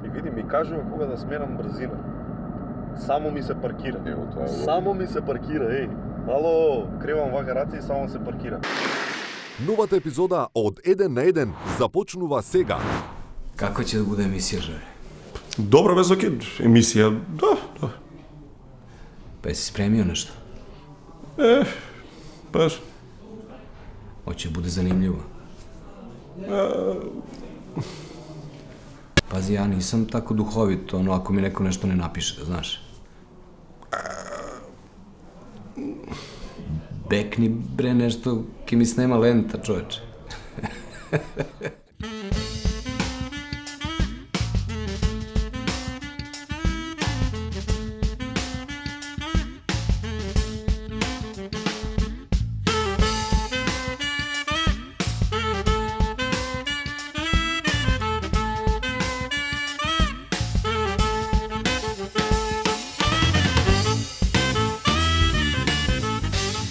И види, ми кажува кога да сменам брзина. Само ми се паркира. Ево, тоа е. Само ми се паркира, еј. Ало, кревам вака раце и само се паркира. Новата епизода од 1 на 1 започнува сега. Како ќе да биде емисија, Жоре? Добра без оке емисија. Да. Па си спремио нешто? Па Оќе буде занимљиво. Пази, ја нисам тако духовит, но ако ми неко нешто не напише, знаеш. Бекни, бре, нешто, ке ми снема лента, човече.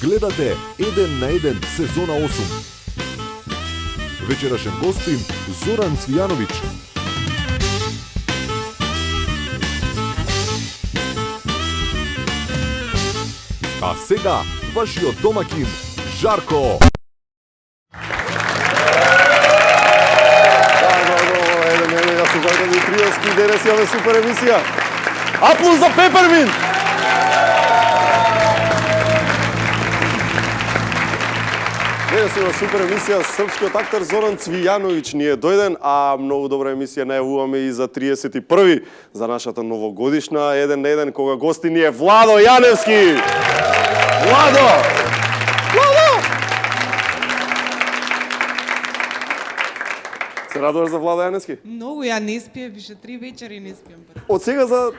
Гледате 1 на 1 сезона 8. Вечерашен гостин Зоран Цвијановиќ. А сега вашиот домакин Жарко. Јас сум Жарко Димитриевски, денес имаме супер емисија. Аплауз за Пеперминт! Денес има супер емисија, српскиот актер Зоран Цвијановиќ ни е дојден, а многу добра емисија најавуваме и за 31-ви, за нашата новогодишна 1 на 1, кога гости ни е Владо Јаневски! Владо! Се радуваш за Владо Јаневски? Многу, ја не спиев, више 3 вечери не спием. Од сега за...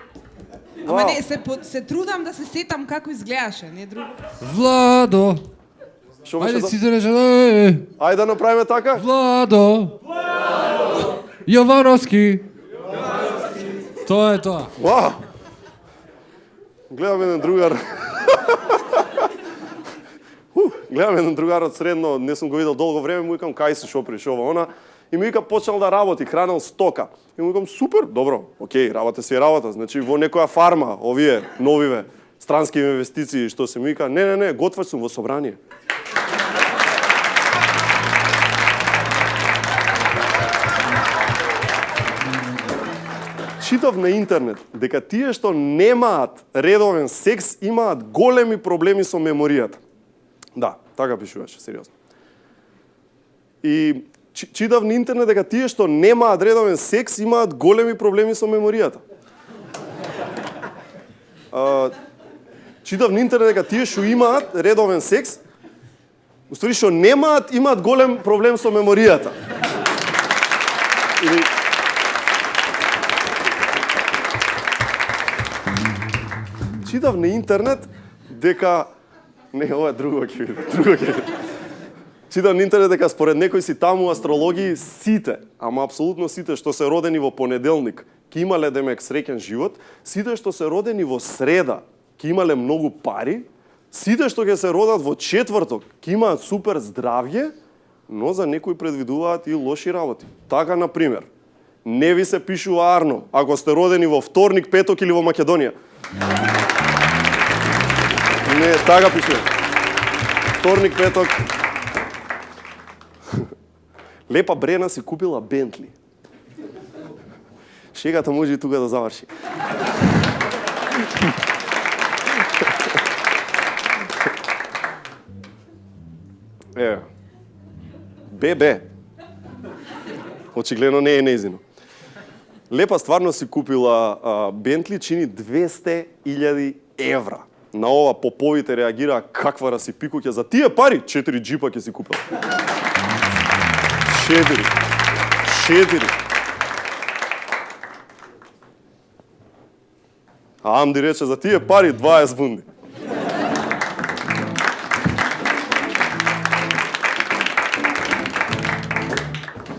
Ама не, се трудам да се сетам како изгледаше, не друго. Владо! Шо беше Ајде за... си зарече, Ајде да направиме така? Владо! Јовановски! Тоа е тоа. Вау! Гледам еден другар. Гледам еден другар од средно, не сум го видел долго време, му викам кај си, шо приш ова она, и ми вика почнал да работи, хранел стока. И му викам супер, добро, окей, работа си е работа, значи во некоја фарма, овие новиве странски инвестиции, што се ми вика, не, готвач сум во собрание. Читав на интернет дека тие што немаат редовен секс имаат големи проблеми со меморијата. Да, така пишуваше, сериозно. И читав на интернет дека тие што немаат редовен секс имаат големи проблеми со меморијата. Читав на интернет дека тие што имаат редовен секс, уствари што немаат, имаат голем проблем со меморијата. Или читав на интернет дека не, ова е друго ќе биде. Читав на интернет дека според некои си таму астрологии сите, ама апсолутно сите што се родени во понеделник, ќе имале демек среќен живот, сите што се родени во среда, ќе имале многу пари, сите што ќе се родат во четврток, ќе имаат супер здравје, но за некои предвидуваат и лоши работи. Така, на пример, не ви се пишува арно ако сте родени во вторник, петок или во Македонија. Не, така пишува. Вторник, петок. Лепа Брена си купила Бентли. Шегата може и тука да заврши. Бебе. Очигледно не е нејзино. Лепа стварно си купила Бентли, чини 200.000 евра. На ова поповите реагираа каква расипикуќа за тие пари. 4 джипа ќе си купила. 4. А Амди рече за тие пари 20 бунди.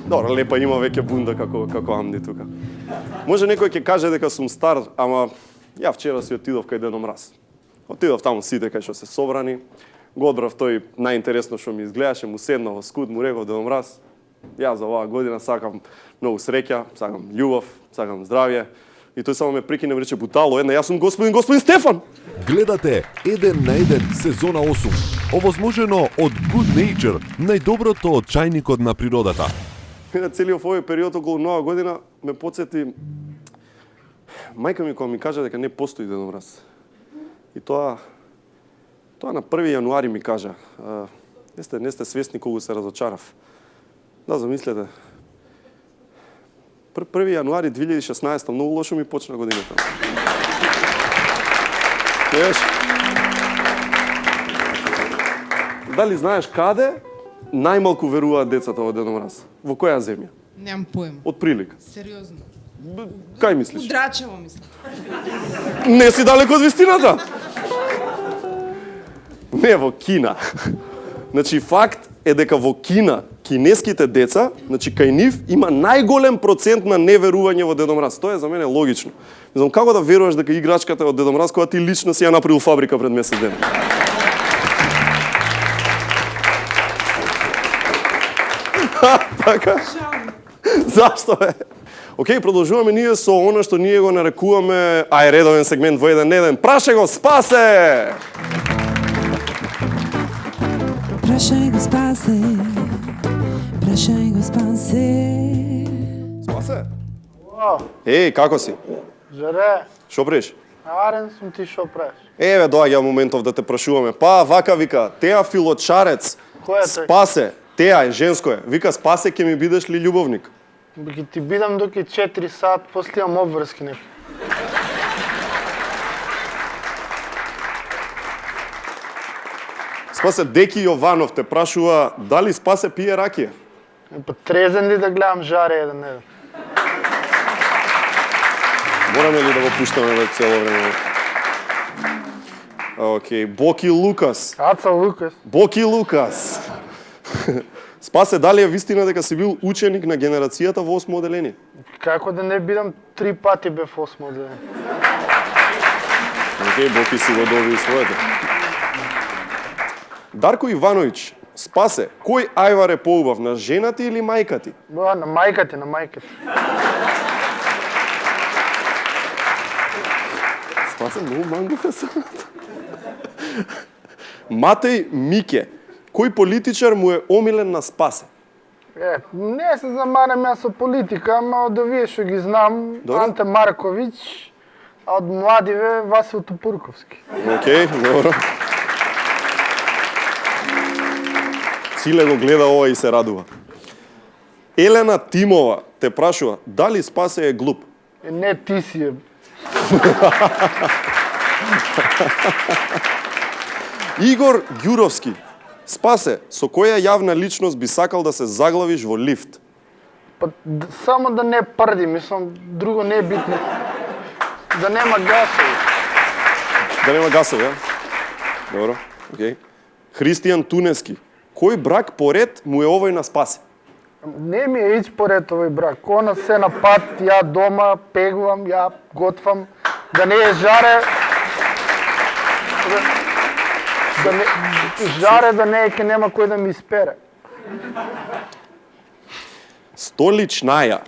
Добро, лепа има веќе бунда како Амди тука. Може некој ќе каже дека сум стар, ама ја вчера си отидов кај Дедо Мраз. Отидов таму сите кај што се собрани, го одбрав тој најинтересно што ми изгледаше, му седнав во скут, му реков Дедо Мраз, Јас за оваа година сакам многу среќа, сакам љубов, сакам здравје. И тој само ме прекине и рече бутало, јас сум господин Стефан. Гледате 1 на 1 сезона 8, овозможено од Good Nature, најдоброто од чајникот на природата. Целиот овој период околу нова година ме потсети мајка ми кога ми кажа дека не постои Дедо Мраз. И тоа на 1 јануари ми кажа. Не сте свесни кога се разочарав. Да, замислете. 1 јануари 2016, многу лошо ми почна годината. Знаеш? Дали знаеш каде најмалку веруваат децата во Дедо Мраз? Во која земја? Немам поем. Од прилика. Сериозно. Кај мислиш? Удрачево мислам. Не си далеко од вистината. Не, во Кина. Значи, факт е дека во Кина, кинеските деца, значи, кај нив има најголем процент на неверување во Дедо Мраз. Тоа е за мене логично. Не знам како да веруваш дека играчката е од Дедо Мраз, кога ти лично си ја направил фабрика пред месец ден. Така? Зашто е? Океј, продолжуваме ние со она што ние го нарекуваме редовен сегмент во 1 на 1. Праше го, спасе! Прашај го спасе, прашај го спасе. Спасе? О, Како си? жаре, Шо преш? арен сум ти шо преш. Еве, доаѓа моментов да те прашуваме. Па, вака вика, Теа Филочарец, Кој е тој? спасе, Теа е женско е. Вика, спасе, ќе ми бидеш ли љубовник? Ги ти бидам доки 4 сат, после имам обврски неки. Спасе, Деки Јованов те прашува дали Спасе пие ракија? Па трезен ли да гледам жаре 1 на 1? Мораме ли да го пуштаме веќе цело време? Океј, Боки Лукас. Аца Лукас. Боки Лукас. Спасе, дали е вистина дека си бил ученик на генерацијата во 8 оделение? Како да не бидам 3 пати бев 8 оден. Океј, Боки си го доби своето. Дарко Ивановиќ, Спасе, кој ајвар е поубав, на жена ти или мајка ти? Ба, на мајка ти, на мајка ти. Спасе, многу мангов е самата. Матеј Мике, кој политичар му е омилен на Спасе? Не се замарам јас со политика, ама од овие што ги знам, Добро. Анте Марковиќ, а од младиве Васил Тупурковски. Океј, добро. Циле го гледа ова и се радува. Елена Тимова те прашува, дали Спасе е глуп? Не, ти си е. Игор Ѓуровски, Спасе, со која јавна личност би сакал да се заглавиш во лифт? Па, само да не прди, мислам, друго не е битно. Да нема гасови. Да нема гасови, а? Добро, океј. Христијан Тунески, кој брак поред му е овој на Спасе? Не ми е ич поред овој брак. Она се на пат, ја дома пегувам, ја готвам, да не е жаре. Да не, жаре да не е ке нема кој да ми испере. Столичнаја.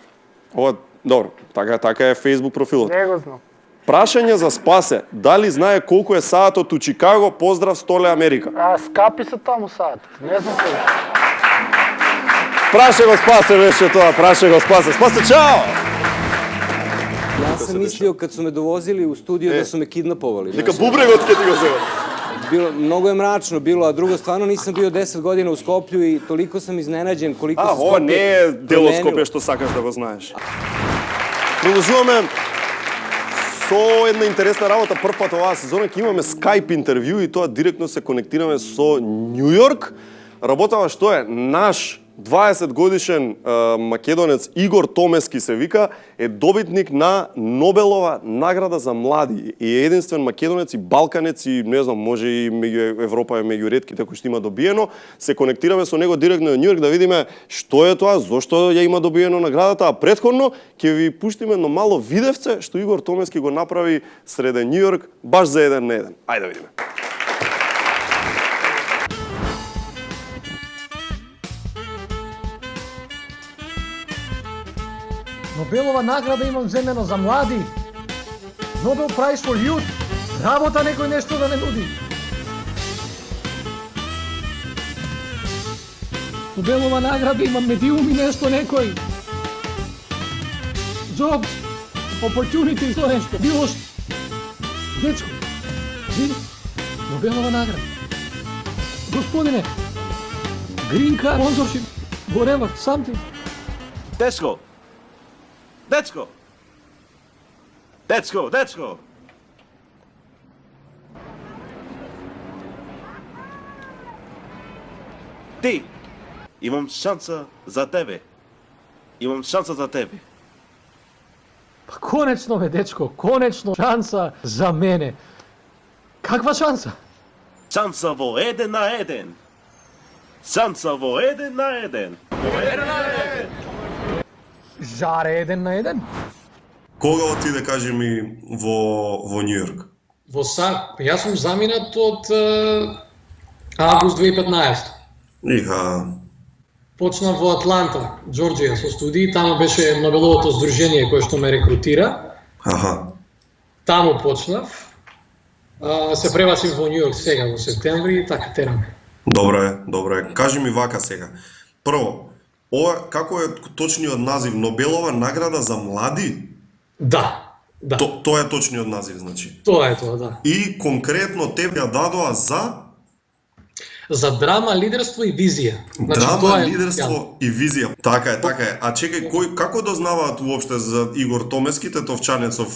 Ова, добро, така е Facebook профилот. Не го знам. Прашање за Спасе, дали знае колку е саатот у Чикаго, поздрав Столе Америка. Скапи се таму саатот. Не знам се. Праше го Спасе беше тоа, праше го Спасе. Спасе, чао! Јас сам мислио кад су ме довозили у студио да су ме киднаповали. Нека бубрегот ке ти го земат. Било, многу е мрачно било, а друго, стварно нисам био 10 година у Скопју и толико сам изненаđен колико се Ова Скопје не е дел од променило. Скопје што сакаш да го знаеш. Продолжуваме со една интересна работа. Прв пат оваа сезона ќе имаме Skype интервју и тоа директно се конектираме со Њу Јорк. Работава што е наш 20 годишен македонец Игор Томески се вика, е добитник на Нобелова награда за млади. И е единствен македонец и балканец и не знам, може и меѓу Европа е меѓу ретките кои што има добиено. Се конектираме со него директно во Њу Јорк да видиме што е тоа, зошто ја има добиено наградата, а претходно ќе ви пуштиме едно мало видевце што Игор Томески го направи среде Њу Јорк баш за 1 на 1. Ајде да видиме. Нобелова награда имам земено за млади. Nobel Prize for Youth. Работа некој нешто да не нуди. Нобелова награда имам медиум и нешто некој. Jobs, opportunity, то нешто. Било што. Дечко, види, Нобелова награда. Господине, green card, sponsorship, whatever, something. Dečko! Dečko! Dečko, dečko! Ти! Имам шанса за тебе. Имам шанса за тебе. Па конечно бе, дечко, конечно шанса за мене. Каква шанса? Шанса во 1-1. Шанса во 1-1. Жаре 1-1? Кога отиде, кажи ми, во Нью Йорк? Во јас сум заминат од август 2015. Иха. Почнав во Атланта, Џорџија, со студии. Таму беше Нобеловото здружение кое што ме рекрутира. Аха. Таму почнав. Се пребацив во Нью Йорк сега во септември и така тераме. Добре. Кажи ми вака сега. Прво, ова како е точниот назив? Нобелова награда за млади? Да. Тоа е точниот назив, значи. Тоа е тоа, да. И конкретно тебе ја дадоа за драма, лидерство и визија. Значи, драма, лидерство и визија. Така е. А чекај, како дознаваат уопште за Игор Томески, Тетовчанецов?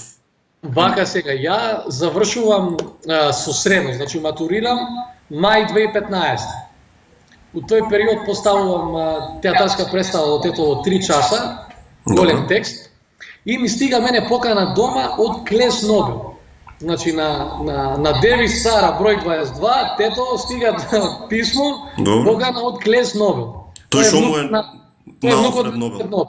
Вака сега, ја завршувам со средно, значи матурирам мај 2015. У тој период поставувам театарска представа од Тетово 3 часа, голем текст, и ми стига мене покана дома од Клес Нобел. Значи на Девис Сара број 22, Тето стига писмо, покана од Клес Нобел. Тој што му е на Алфред Нобел?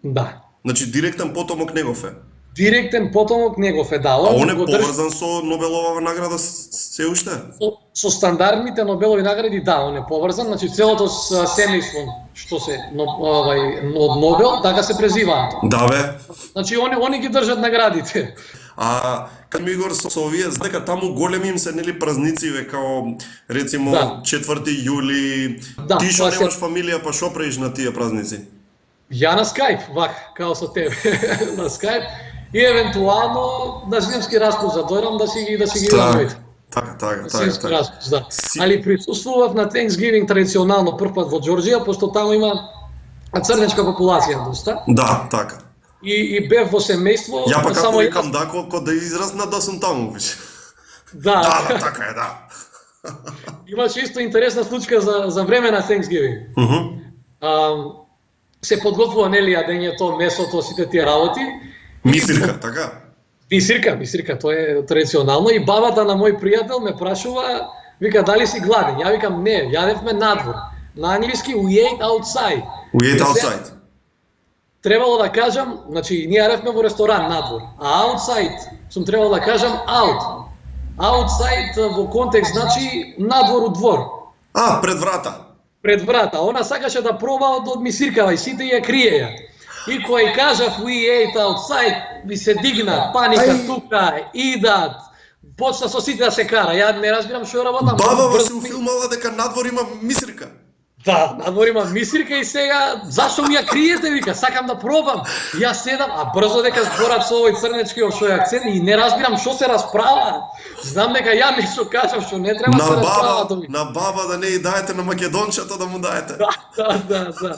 Да. Значи директен потомок негов е? Директен потомок негов е, да. А он е поврзан со Нобелова награда се уште? Со стандардните Нобелови награди, да, он е поврзан. Значи целото семејство што се од Нобел, така се презиваат. Да бе. Значи они ги држат наградите. А кај ми Игор со овие дека таму големи им се нели празници као рецимо 4 јули. Ти што немаш фамилија, па што правиш на тие празници? Ја на Skype, вак, као со тебе, на Skype. И евентуално на зимски распуст да дојдам да си ги дадам. Така. Распуст, да. Али присуствував на Thanksgiving традиционално прв пат во Џорџија, пошто таму има црнечка популација доста. Да, така. И бев во семејство. Ја па како викам, да, колко да израсна да сум таму веќе. Да, така е, да. Имаше исто интересна случка за време на Thanksgiving. Се подготвува нели јадењето, месото, сите тие работи. Мисирка, така? Мисирка, тоа е традиционално. И бабата на мој пријател ме прашува, вика, дали си гладен? Ја викам, не, јадевме надвор. На англиски, we ate outside. We ate outside. Требало да кажам, значи, ние јадевме во ресторан надвор, а outside сум требало да кажам out. Outside во контекст значи надвор од двор. Пред врата. Пред врата. Она сакаше да проба од мисиркава и сите ја криеја. И кој кажав we ate outside, ми се дигна паника тука, идат. Почна со сите да се кара. Ја не разбирам што работам. Баба се уфилмала дека надвор има мисирка. Да, надвор има мисирка и сега зашто ми ја криете, вика, сакам да пробам. Јас седам, а брзо дека зборат со овој црнечки со акцент и не разбирам што се расправа. Знам дека ја нешто кажам што не треба да се расправа. На баба да не и даете на македончето да му даете. Да.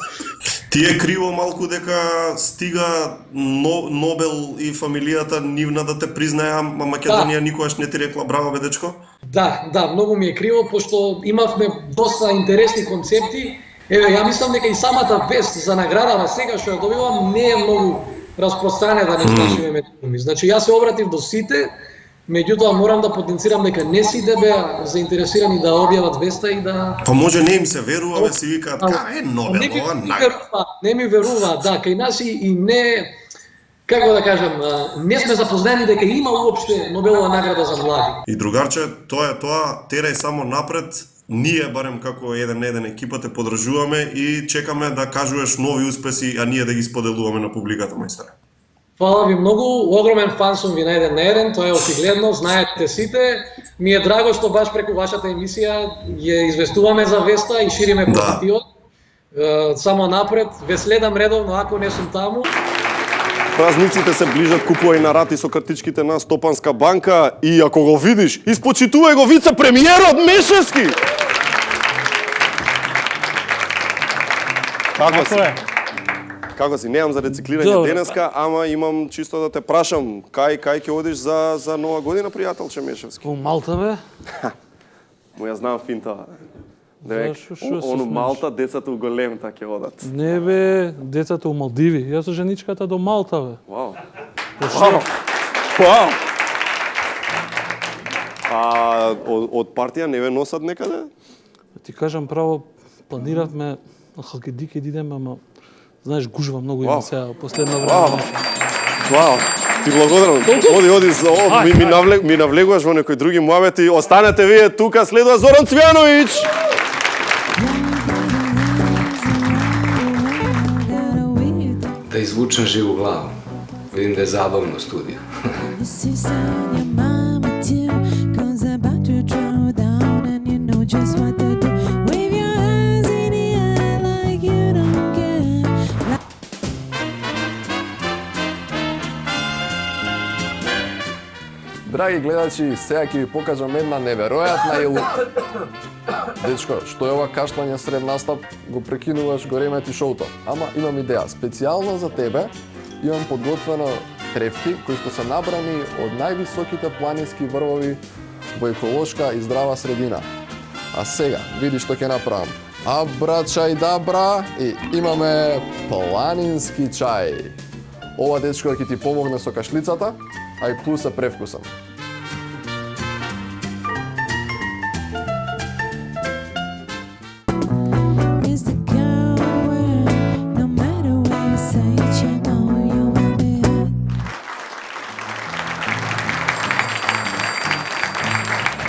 Ти е криво малку дека стига Нобел и фамилијата нивна да те признаја, а Македонија никогаш не ти рекла браво бе дечко? Да, многу ми е криво, пошто имавме доста интересни концепти. Еве, ја мислам дека и самата вест за наградата сега што ја добивам не е многу распространета да не кажеме меѓу ми. Значи, јас се обратив до сите, меѓутоа морам да потенцирам дека не сите беа заинтересирани да објават веста и да... Па може не им се верува, бе си викаат, Нобелова награда. Не ми веруваат, да, кај нас и не... Како да кажам, не сме запознани дека има уопште Нобелова награда за млади. И другарче, тоа терај само напред, ние барем како еден на еден екипа те поддржуваме и чекаме да кажуваш нови успеси, а ние да ги споделуваме на публиката, мајсторе. Фала ви многу, огромен фан сум ви на еден на еден, тоа е очигледно, знаете сите. Ми е драго што баш преку вашата емисија ја известуваме за Веста и шириме позитивот. Само напред, ве следам редовно ако не сум таму. Празниците се ближат, купувај на рати со картичките на Стопанска банка и ако го видиш, испочитувај го вице-премиерот Мешевски! Како си? Како си? Немам за рециклирање денеска, ама имам чисто да те прашам, кај ќе одиш за нова година, пријателче Мешевски? У Малта, бе? Му ја знам финта. Оно Малта, децата у големта ќе одат. Не бе, децата у Малдиви. Јас со женичката до Малта, бе. Вау. Вау. А од партија не ве носат некаде? Ти кажам право, планиравме на Халкидики да идеме, ама знаеш, гужва многу има сега последно време. Вау. Ти благодарам. Оди, ми навлегуваш во некои други муабети. Останете вие тука, следува Зоран Цвјановиќ. Da izvučem živu glavu. Vidim da je zabavno studio. Драги гледачи, сега ќе ви покажам една неверојатна Дечко, што е ова кашлање сред настап, го прекинуваш гореме ти шоуто. Ама имам идеја, специјално за тебе имам подготвено трефки кои што се набрани од највисоките планински врвови во еколошка и здрава средина. А сега, види што ќе направам. Абра чај дабра и имаме планински чај. Ова, дечко, ќе ти помогне со кашлицата, а и плюс е превкусан.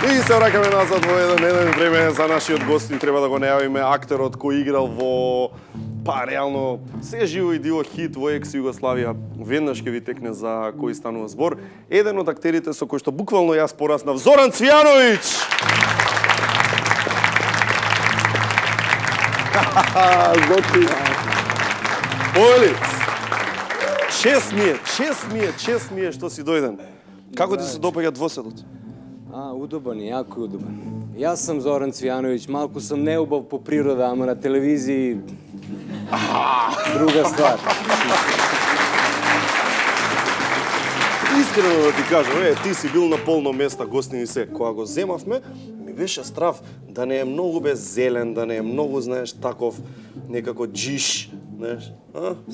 И се враќаме назад во еден време за нашиот гостин. Треба да го најавиме актерот кој играл во реално се живо и диво хит во екс Југославија. Веднаш ќе ви текне за кој станува збор. Еден од актерите со кој што буквално јас пораснав, Зоран Цвјановиќ. Олиц. Чест ми е што си дојден. Како ти се допаѓа двоседот? Удобан е, јако е удобан. Јас сам Зоран Цвјановиќ, малку сам неубав по природа, ама на телевизiji друга ствар. Искрено да ти кажам, ти си бил на полно места, гостини се. Кога го земавме, ми беше страв да не е многу беззелен, да не е многу, знаеш, таков некако джиш, знаеш.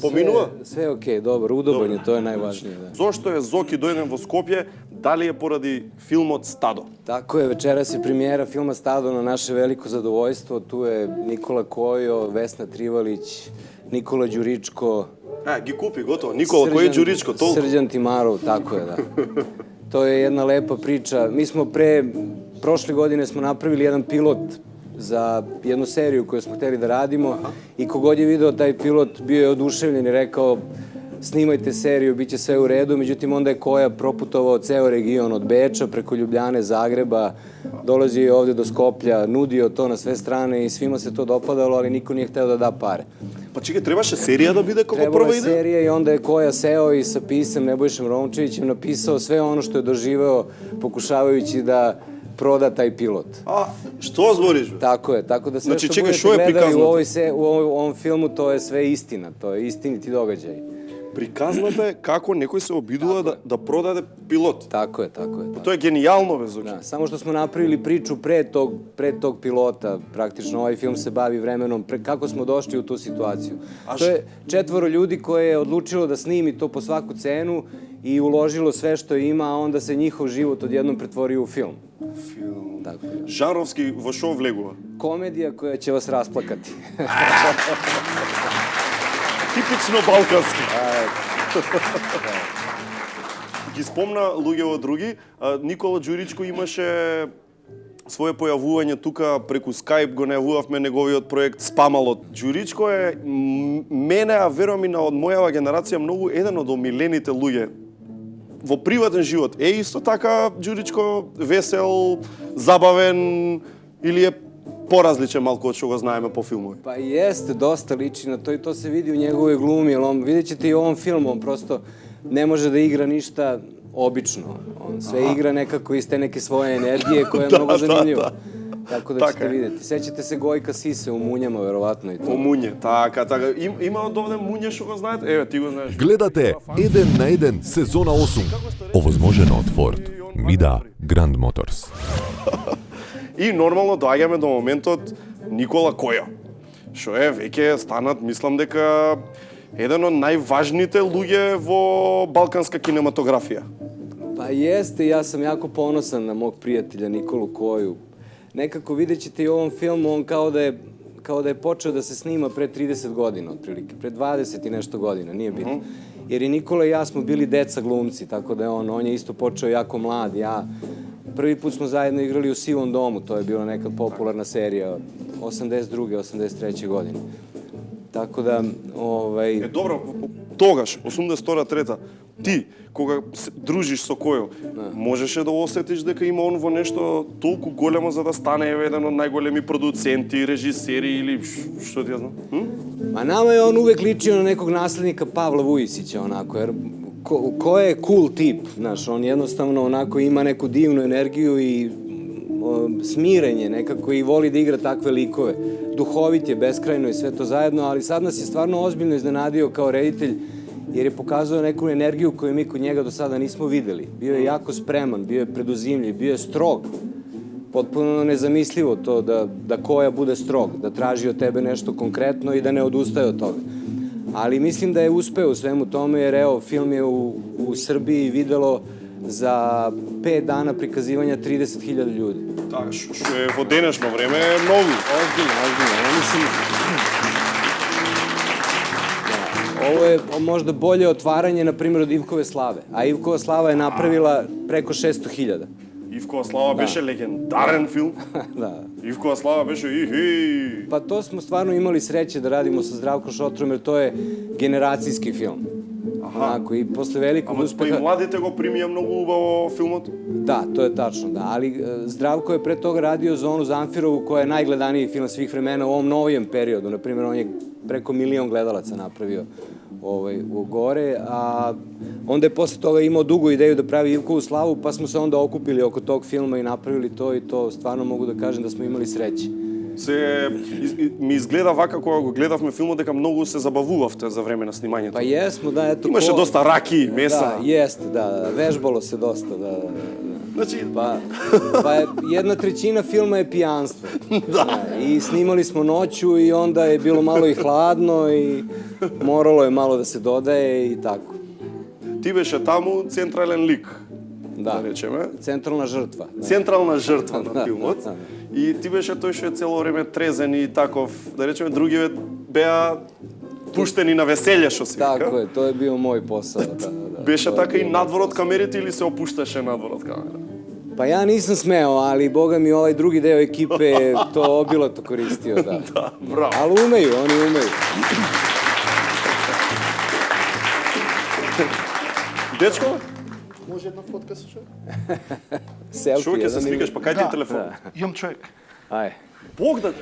Поминува? Све окей, добро, удобан е, тоа е најважниот. Зошто е Зоки дојден во Скопје? Дали е поради филмот Стадо? Тако е, вечерас е премиера филма Стадо на наше велико задовојство. Ту е Никола Којо, Весна Тривалиќ, Никола Ѓуричко. Ги купи, готово. Никола, кој е Ѓуричко? Толку? Срđan Тимаров, тако е, да. То je jedna lepa priča. Mi smo prošle godine smo napravili jedan pilot za jednu seriju koju smo hteli da radimo i kogod je video taj pilot bio je oduševljen i rekao snimajte seriju, bit će sve u redu, međutim onda je Koja proputovao ceo region od Beča preko Ljubljane, Zagreba, dolazio ovde do Skoplja, nudio to na sve strane i svima se to dopadalo, ali niko nije hteo da da pare. Pa čekaj, trebаше serija da bude kako prva ide? Trebala je serija i onda je Koja seo i sa pisem Nebojšem Romčevićem napisao sve ono što je doživeo pokušavajući da proda taj pilot. A, što zboriš? Tako je, tako da sve što budete gledali u ovom filmu, to je sve istina, to je istiniti događaj. Prikaznate kako nekoj se obidува da prodaде pilot. Tako je, tako je. To je genijalno, Bezuki. Da, samo što smo napravili priču pre tog pilota, praktično ovaj film se bavi vremenom, kako smo došli u tu situaciju. To je 4 ljudi koje je odlučilo da snimi to po svaku cenu i uložilo sve što ima, a onda se njihov život odjednom pretvorio u film. Film. Žanrovski во шо влегува? Komedija koja će vas rasplakati. Типично балкански. Ги спомна луѓе од други. Никола Ѓуричко имаше свое појавување тука преку Skype го најавувавме неговиот проект Спамалот. Џуричко е мене, а верувам и на од мојава генерација многу еден од омилените луѓе во приватен живот. Е исто така Џуричко весел, забавен или е поразличен малку од што го знаеме по филмови? Pa jeste, dosta liči na to i to se vidi u njegovoj glumi, jer vidjet ćete i u ovom filmu, on prosto ne može da igra ništa obično. On sve igra nekako iz te neke svoje energije koja je mnogo zanimljiva. Tako da ćete vidjeti. Sećate se Gojka Sise u Munjama, verovatno i to. U Munje, така. Има од овде Munje што го знаете? Еве, ти го знаеш. Гледате 1 на 1 сезона 8. Овозможено од Ford, Mida, Grand Motors. И нормално доаѓаме до моментот Никола Којо, што е веќе станат, мислам дека еден од најважните луѓе во балканска кинематографија. Pa jeste, ja sam jako ponosan na mog prijatelja Nikolu Koju. Nekako vidjet ćete i u ovom filmu, on kao da je počeo da se snima pre 30 godina, otprilike, pre 20 i nešto godina, nije bitno. Jer i Nikola i ja smo bili deca glumci, tako da on je isto počeo jako mlad. Prvi put smo zajedno igrali u Sivom domu, to je bila neka popularna serija, 82. 83. godine. Tako da, Добро, тогаш, 82-3, ти, кога дружиш со Којо, можеше да осетиш дека има он во нешто толку големо за да стане еден од најголеми продуценти, режисери или што ти ја знам? Ma nama je on uvek ličio na nekog naslednika Pavla Vujisića, onako, jer ko je cool tip, znaš, on jednostavno onako ima neku divnu energiju i smirenje nekako i voli da igra takve likove. Duhovit je, beskrajno i sve to zajedno, ali sad nas je stvarno ozbiljno iznenadio kao reditelj, jer je pokazao neku energiju koju mi kod njega do sada nismo videli. Bio je jako spreman, bio je preduzimljiv, bio je strog. Potpuno nezamislivo to da Koja bude strog, da traži od tebe nešto konkretno i da ne odustaje od toga. Ali mislim da je uspeo u svemu tome, jer evo, film je u Srbiji videlo za 5 dana prikazivanja 30.000 ljudi. Така, што е во денешно време е многу. Ozbiljno. Ja mislim... Ovo je možda bolje otvaranje, na primjer, od Ivkove slave. A Ivkova slava je napravila preko 600.000. Ивкова слава беше легендарен филм. Da. Ивкова слава беше и Pa to smo stvarno imali sreće da radimo sa Zdravkom Šotrom, jer to je generacijski film. Onako, i posle velikog uspeha... Па и младите го примија многу убаво филмот? Da, to je tačno, da. Ali Zdravko je pre toga radio Zonu Zamfirovu, koja je najgledaniji film svih vremena u ovom novijem periodu. Naprimjer, on je preko 1 milion gledalaca napravio u gore, a onda je posle toga imao dugu ideju da pravi Ivkovu slavu, pa smo se onda okupili oko tog filma i napravili to i to stvarno mogu da kažem da smo imali sreće. Ми изгледа вака кога го гледавме филмот дека многу се забавувавте за време на снимањето. Pa jesmo, da, eto... Имаше доста раки, меса. Da, jeste, da, vežbalo se dosta, da. Значи... Pa 1/3 filma je pijanstvo. Da. I snimali smo noću i onda je bilo malo i hladno i moralo je malo da se dodaje i tako. Ти беше таму централен лик, да речеме. Централна жртва. Централна жртва на филмот. И ти беше тој што е цело време трезен и таков, да речеме, другиве беа пуштени на веселје, што се вика. Тако е, тоа е био мој посал. Беше така и надвор од камерите или се опушташе надвор од камера? Pa ja nisam smeo, ali boga mi ovaj drugi deo ekipe to obilato koristio, da. Da, bravo. Ali umeju, oni umeju. Дечко? Може една фотка со шо? Селфи. Шо ќе се сликаш, па кај ти е телефон? Имам човек. Ај. Бог да...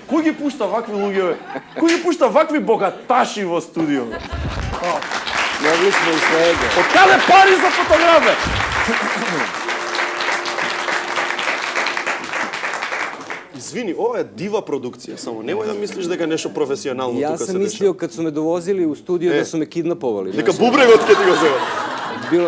Кој ги пушта вакви луѓе, бе? Кој ги пушта вакви богаташи во студио, бе? Могли сме и следа. Од каде пари за фотографе? Извини, ова е дива продукција, само немој да мислиш дека нешто професионално Ja тука се sam mislio kad su me dovozili u studio da su me kidnapovali. Дека бубрегот ќе ти го земат.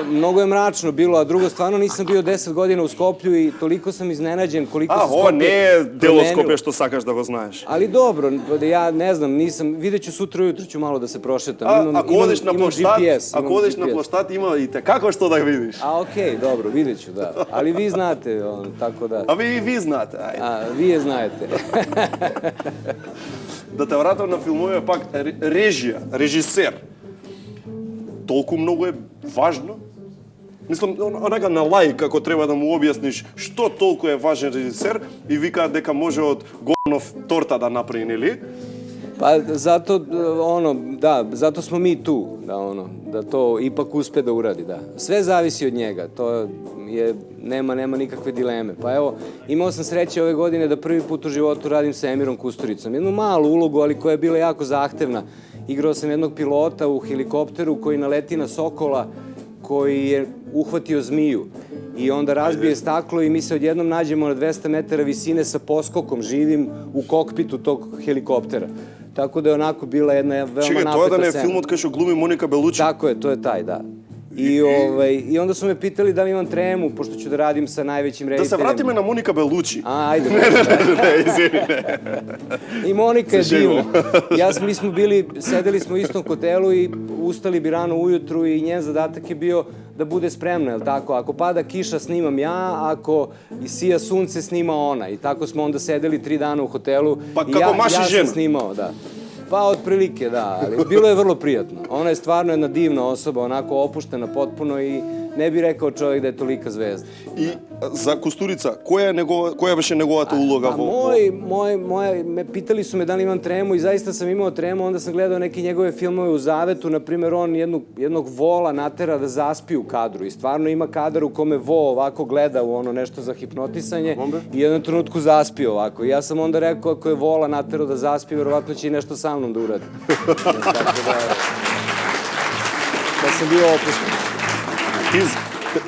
Mnogo je mračno bilo, a drugo, stvarno nisam bio 10 godina u Skoplju i toliko sam iznenađen koliko se Skoplje promenilo. Ovo ne je delo Skoplja što sakaš da go znaš. Ali dobro, ja ne znam, vidjet ću sutra ujutro ću malo da se prošetam. Ako odeš na ploštat ima i tekako što da vidiš. A okej, dobro, vidjet ću, da. Ali vi znate, tako da... A vi znate, ajde. A vi je znate. Da te vratам на филмове пак, режија, режисер. Толку многу е важно? Мислам, онака на лаик, како треба да му објасниш што толку е важен режисер и вика дека може од Горнов торта да направи, нели? Pa zato, zato smo mi tu, da to ipak uspe da uradi, da. Sve zavisi od njega, to je, nema nikakve dileme. Pa evo, imao sam sreće ove godine da prvi put u životu radim sa Emirom Kusturicom. Jednu malu ulogu, ali koja je bila jako zahtevna. Igrao sam jednog pilota u helikopteru koji naleti na sokola koji je uhvatio zmiju. I onda razbije staklo i mi se odjednom nađemo na 200 metara visine sa poskokom, živim u kokpitu tog helikoptera. Tako da je onako bila jedna veoma napeta scena. Čekaj, to je da ne je filmot kad što glumi Monika Bellucci? Tako je, to je taj, da. I onda su me pitali da li imam tremu, pošto ću da radim sa najvećim rediteljem. Da se vratime na Monika Bellucci. Ajde. Ne, izvini, ne. I Monika je divna. Mi smo sedeli smo u istom hotelu i ustali bi rano ujutru i njen zadatak je bio da bude spremna, je li tako? Ako pada kiša, snimam ja, ako sija sunce, snima ona. I tako smo onda sedeli 3 dana u hotelu. Pa kako maši ženu? Ja sam snimao, da. Pa otprilike, da, ali bilo je vrlo prijatno. Ona je stvarno jedna divna osoba, onako opuštena potpuno i ne bi rekao čovjek da je tolika zvezda. И за Кустурица, која беше неговата улога во... Pitali su me da li imam tremu i zaista sam imao tremu, onda sam gledao neke njegove filmove u Zavetu, na primjer on jednog vola natera da zaspi u kadru i stvarno ima kadar u kome vo ovako gleda u ono nešto za hipnotisanje i jednom trenutku zaspi ovako. I ja sam onda rekao ako je vola naterao da zaspi, verovatno će i nešto sa mnom da uradi. Da sam bio opušten.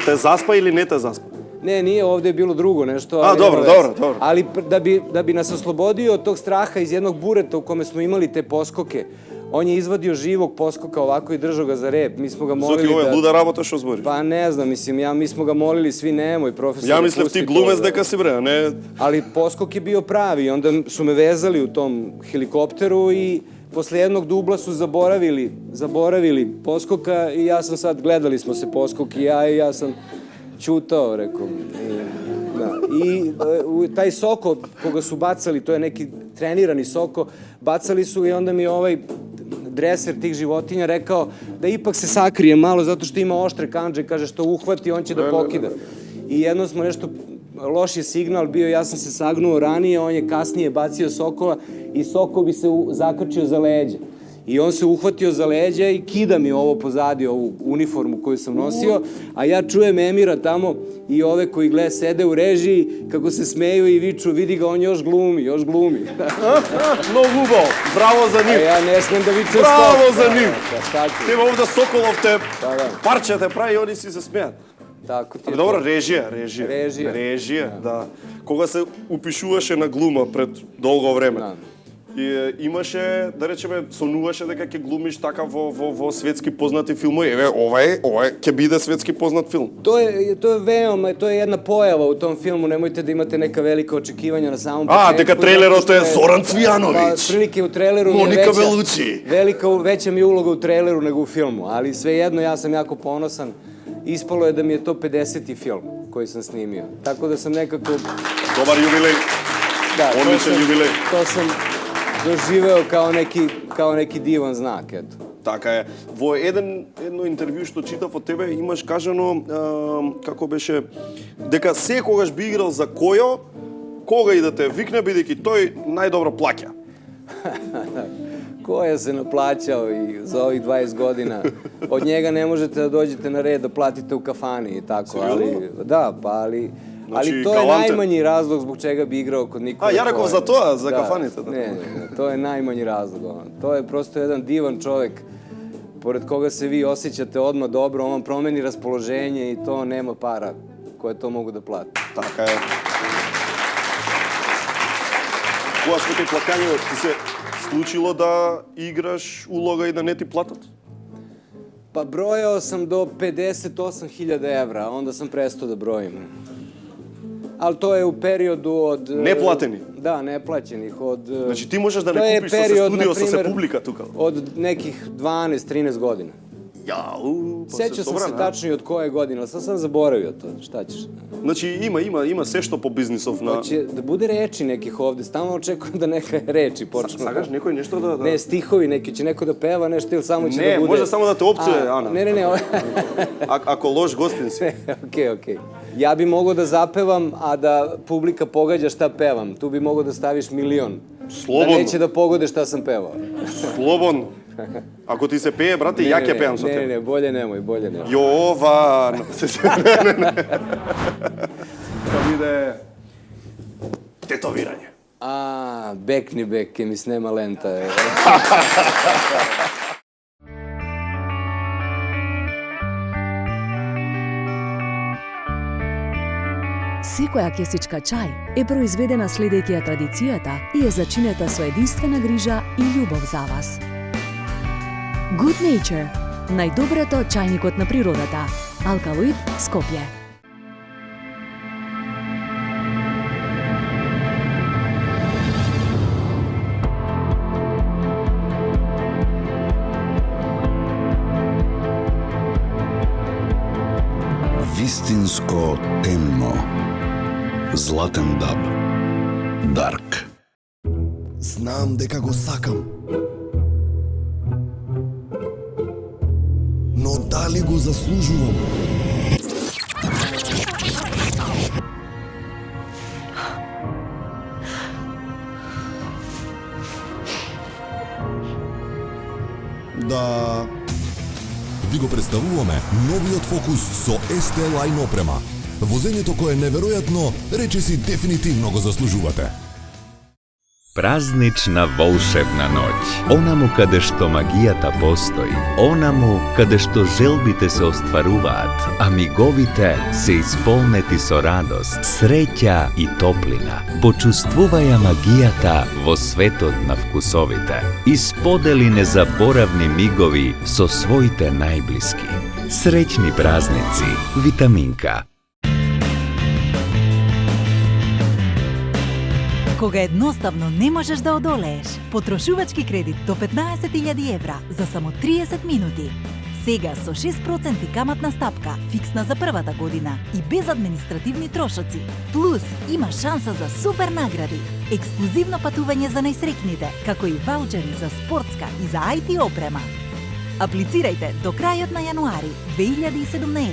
Te zaspa ili ne te zaspa? Ne, nije, ovde je bilo drugo nešto. Dobro. Ali da bi nas oslobodio od tog straha iz jednog bureta u kome smo imali te poskoke, on je izvadio živog poskoka ovako i držao ga za rep. Mi smo ga molili da... Zoki, ovo je luda rabota što zboriš? Pa ne znam, mi smo ga molili svi nemoj, profesor. Ja mislim ti glumec deka si bre, a ne... Ali poskok je bio pravi i onda su me vezali u tom helikopteru i posle jednog dubla su zaboravili poskoka i ja sam sad, gledali smo se poskok i ja sam ćutao, rekao. I taj soko koga su bacali, to je neki trenirani soko, bacali su i onda mi ovaj dreser tih životinja rekao da ipak se sakrije malo zato što ima oštre kandže, kaže što uhvati on će da pokida. I jedno smo nešto, loš je signal bio, ja sam se sagnuo ranije, on je kasnije bacio sokola i sokol bi se zakačio za leđa. I on se uhvatio za leđa i kida mi ovo pozadi, ovu uniformu koju sam nosio, a ja čujem Emira tamo i ove koji sede u režiji, kako se smeju i viču, vidi ga, on još glumi. No Hugo, bravo za njim. A ja ne smem da vičem stop. Bravo za njim. Tema ovdje Sokolov te parče te pravi i oni si se smijat. Tako ti je. Dobro, režija, да. Кога се упишуваше на глума пред долго време. И имаше, да речеме, сонуваше дека ќе глумиш така во светски познати филмови. Еве, ова ќе биде светски познат филм. To je jedna pojava u tom filmu, nemojte da imate neka velika očekivanja na samom početku. Дека трейлерот е Зоран Цвијановиќ. Prilike u traileru mi je Monika Bellucci. Veća mi je uloga u traileru nego u filmu, ali svejedno ja sam jako ponosan. Ispalo je da mi je to 50. film koji sam snimio. Tako da sam nekako... Dobar jubilej. Odličan jubilej. To sam doživeo kao neki divan znak, eto. Така е. Во едно интервју што читав од тебе имаш кажано, како беше, дека секогаш би играл за Којо, кога и да те викне, бидејќи тој најдобро плаќа. Koja se naplaćao i za ovih 20 godina. Od njega ne možete da dođete na red da platite u kafani i tako, ali... Da, pa ali to je najmanji razlog zbog čega bi igrao kod Nikole. Ja rekao za to, za kafanica. Ne, to je najmanji razlog. To je prosto jedan divan čovek pored koga se vi osjećate odmah dobro, on vam promeni raspoloženje i to nema para koje to mogu da plate. Така е. Кога сме тој плакање, ти се случило da igraš uloga i da ne ti platat? Pa brojao sam do 58.000 evra, onda sam prestao da brojim. Ali to je u periodu od... Neplateni? Da, neplaćenih. Znači ti možeš da ne kupiš sa se studio, sa se publika tukal? Od nekih 12-13 godina. Јау, Сеća sam se tačno i od koje godine, ali sad sam zaboravio to, šta ćeš? Значи има се што по бизнисов на... Hoće da bude reči nekih ovde, stalno očekujem da neka reči počnu. Сакаш некој нешто да... Ne, stihovi neki, će neko da peva nešto ili samo će da Не, bude... може само да те опцуе, Ана. Ne. Ако loš gostin si. Okej. Ja bi mogao da zapevam, a da publika pogađa šta pevam. Tu bi mogao da staviš milion. Slobodno. Da neće da pogode šta sam pevao. Slobodno. Ако ти се пее, брате, ја ќе пеам со тебе. Ne, bolje nemoj. Јован. Не. Да биде тетовирање. Bekni bek, mi snema lenta. Секоја кесичка чај е произведена следејќи ја традицијата и е зачинета со единствена грижа и љубов за вас. Good Nature – најдоброто од чајникот на природата. Алкалоид, Скопје. Вистинско темно. Златен даб. Дарк. Знам дека го сакам. Но дали го заслужувам? Да. Ви го представуваме новиот Фокус со ST Line опрема. Возењето кое е неверојатно, речиси дефинитивно го заслужувате. Празнична волшебна ноќ. Онаму каде што магијата постои, онаму каде што желбите се остваруваат, а миговите се исполнети со радост, среќа и топлина. Почувствувај ја магијата во светот на вкусовите и сподели незаборавни мигови со своите најблиски. Среќни празници, Витаминка. Кога едноставно не можеш да одолееш, потрошувачки кредит до 15.000 евра за само 30 минути. Сега со 6% каматна стапка, фиксна за првата година и без административни трошоци. Плюс има шанса за супер награди, ексклузивно патување за најсреќните, како и ваучери за спортска и за IT опрема. Аплицирајте до крајот на јануари 2017.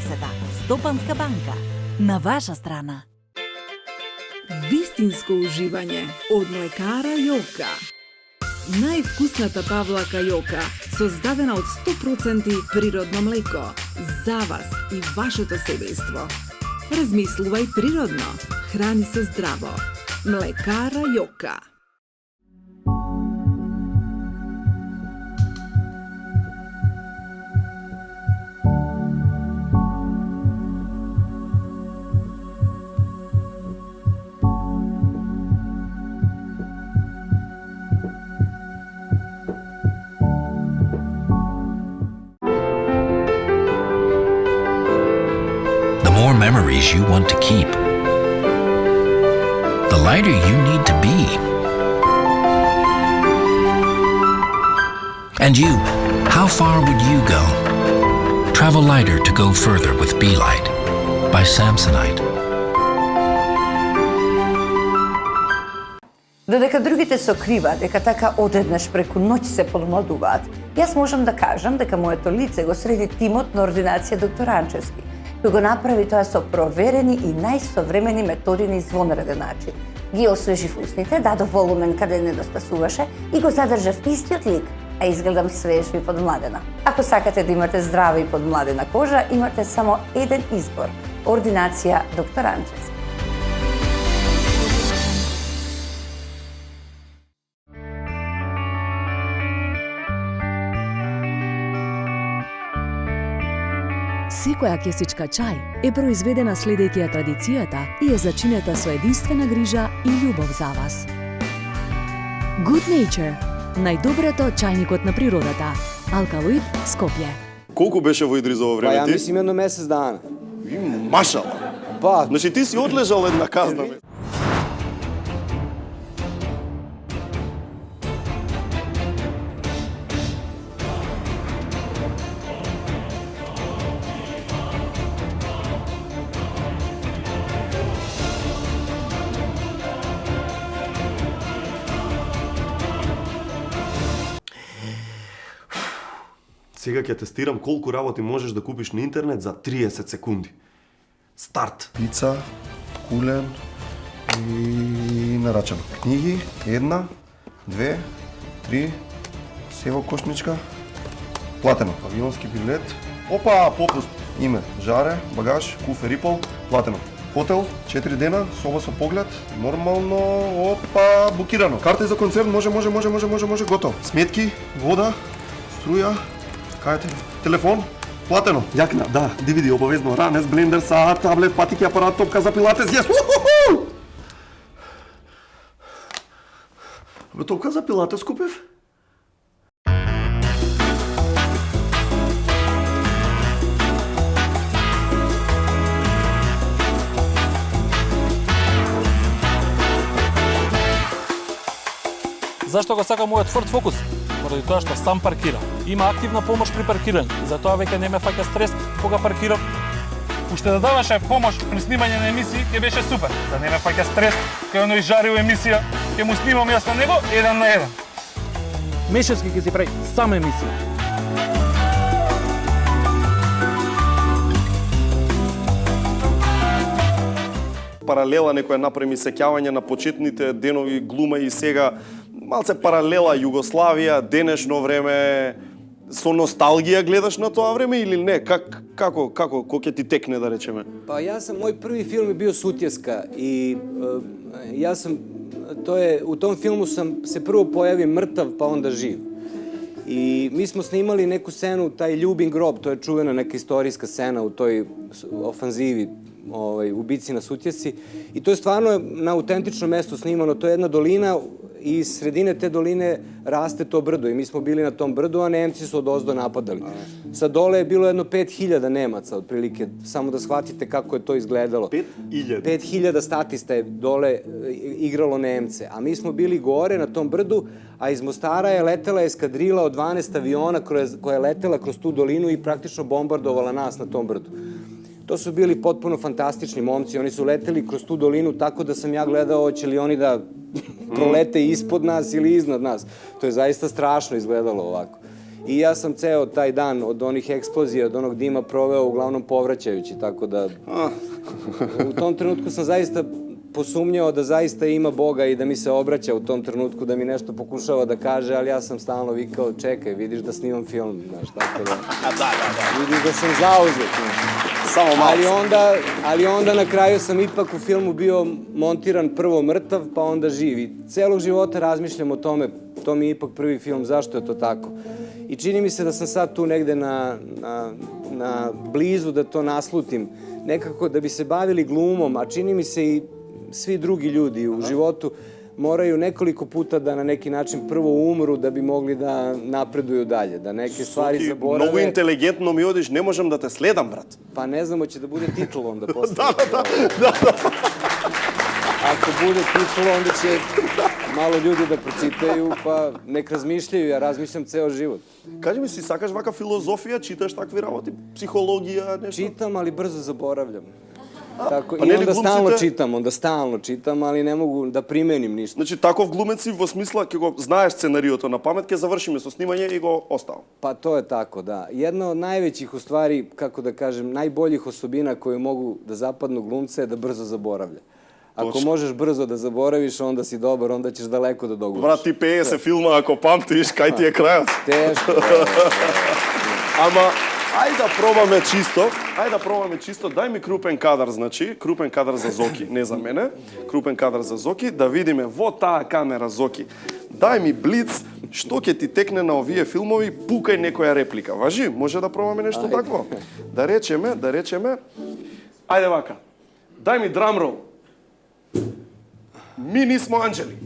Стопанска банка. На ваша страна. Вистинско уживање од млекара Јока. Највкусната павлака Јока, создадена од 100% природно млеко, за вас и вашето семејство. Размислувај природно, храни се здраво. Млекара Јока. Memories you want to keep, the lighter you need to be. And you, how far would you go? Travel lighter to go further with Be-Light by Samsonite. Додека другите се окрива дека така одеднаш преку ноќ се подмладуваат, јас можам да кажам дека моето лице го среди тимот на ординација доктор Анчевски, кој го направи тоа со проверени и најсовремени методи на извонреден начин. Ги освежив устните, дадов волумен каде недостасуваше и го задржав истиот лик, а изгледам свежа и подмладена. Ако сакате да имате здрава и подмладена кожа, имате само еден избор – ординација доктор Анчевски. Секоја кесичка чај е произведена следејќи ја традицијата и е зачинета со единствена грижа и љубов за вас. Good Nature – најдоброто од чајникот на природата. Алкалоид, Скопје. Колку беше во Идрис за ово време ти? Па ја мислим едно месец дана. Машала. Па, значи ти си одлежал една казна. Сега ќе тестирам колку работи можеш да купиш на интернет за 30 секунди. Старт! Пица, кулен и нарачан. Книги, 1, 2, 3, сево кошничка, платено. Авионски билет, опа, попуст. Име, жаре, багаж, куфер и пол, платено. Хотел, 4 дена, соба со поглед, нормално, опа, букирано. Карта за концерт, може, готово. Сметки, вода, струја, кајте, телефон, платено. Јакна, да, DVD обавезно, ранес, блендер, саат, таблет, патики, апарат, топка за пилатес, јес! Бе, топка за пилатес купив? Зашто го сакам мојот Ford Focus? Поради тоа што сам паркирам. Има активна помош при паркирање, затоа веќе не ме фаќа стрес кога паркирам. Уште да даваше помош при снимање на емисии, ќе беше супер. Да не ме фаќа стрес кај оној жарио емисија, ќе му снимам јас на него 1 на 1. Мешевски ќе си прави сам емисија. Паралела некоја направи сеќавање на почетните денови глума и сега малце паралела Југославија, денешно време, со носталгија гледаш на тоа време или не? Како ќе ти текне да речеме? Па мој први филм е био Сутјеска и у том филму се прво појави мртав па онда жив. И ми smo snimali neku scenu, taj Ljubin grob, to je čuvena neka istorijska scena u toj ofanzivi u bici na Sutjesci. I to je stvarno na autentičnom mestu snimano, to je jedna dolina i iz sredine te doline raste to brdo i mi smo bili na tom brdu, a Nemci su odozdo napadali. Sa dole je bilo jedno 5000 Nemaca, otprilike, samo da shvatite kako je to izgledalo. 5000? 5000 statista je dole igralo Nemce, a mi smo bili gore na tom brdu, a iz Mostara je letela eskadrila od 12 aviona koja je letela kroz tu dolinu i praktično bombardovala nas na tom brdu. To su bili potpuno fantastični momci, oni su leteli kroz tu dolinu tako da sam ja gledao hoće li oni da prolete ispod nas ili iznad nas. To je zaista strašno izgledalo ovako. I ja sam ceo taj dan od onih eksplozija, od onog dima proveo uglavnom povraćajući, tako da u tom trenutku sam zaista posumnjao da zaista ima Boga i da mi se obraća u tom trenutku, da mi nešto pokušava da kaže, ali ja sam stalno vikao, čekaj, vidiš da snimam film, znaš, tako da... Vidiš da sam zauzet, ali onda na kraju sam ipak u filmu bio montiran prvo mrtav, pa onda živ. I celog života razmišljam o tome, to mi je ipak prvi film, zašto je to tako. I čini mi se da sam sad tu negde na blizu da to naslutim, nekako da bi se bavili glumom, a čini mi se i svi drugi ljudi u životu moraju nekoliko puta da na neki način prvo umru da bi mogli da napreduju dalje, da neke stvari zaborave. Mnogo inteligentno mi odiš, ne možem da te sledam, brat. Pa ne znam, hoće da bude titul onda posle. Da. Ako bude titul, onda će malo ljudi da pročitaju, pa nek razmišljaju, ja razmišljam ceo život. Kaži mi, si sakaš vaka filozofija, čitaš takvi работи, psihologija, nešto? Čitam, ali brzo zaboravljam. I onda stalno čitam, ali ne mogu da primenim ništa. Znači, takov glumec si во смисла, ќе го знаеш сценариото на памет, ќе завршиме со снимање и го оставам. Pa to je tako, da. Jedna od najvećih, u stvari, kako da kažem, najboljih osobina koje mogu da zapadnu glumce je da brzo zaboravlja. Ako možeš brzo da zaboraviš, onda si dobar, onda ćeš daleko da doguraš. Брат, ти 50 филма, ако памтиш, кај ти е крајот? Тешко. Ама, ајде да пробаме чисто, дај ми крупен кадар, значи, крупен кадар за Зоки, не за мене, крупен кадар за Зоки, да видиме во таа камера Зоки. Дај ми блиц, што ќе ти текне на овие филмови, пукај некоја реплика. Важи, може да пробаме нешто такво? Да речеме, ајде вака, дај ми драмрол. Ми нисмо анđели.